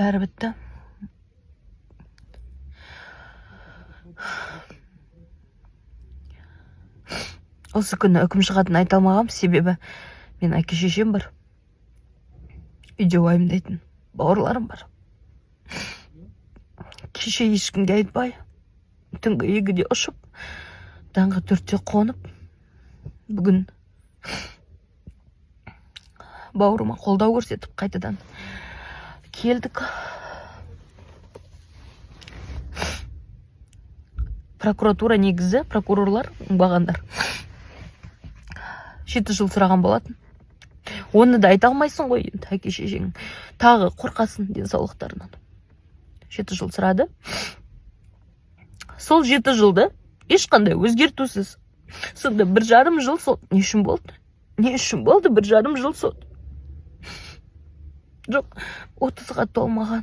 бәрі бітті. Осы күні үкім шығатын айта алмағам, себебі мен әке шешем бар. Үйде уайымдайтын бауырларым бар. Кеше ешкімге айтпай, түнгі 2-де ұшып, таңғы 4-те қонып, бүгін бауырыма қолдау көрсетіп қайтадан келдік. Прокуратура негізі, прокурорлар, бағандар 7 жыл сұраған болатын. Оны да айта алмайсың ғой, енді әке шешең тағы қорқасын денсаулықтарынан. 7 жыл сұрады. Сол 7 жылды ешқандай өзгертусіз. Сонда 1,5 жыл сот. Не үшін болды? Не үшін болды 1,5 жыл сот? Жоқ, 30-ға толмаған.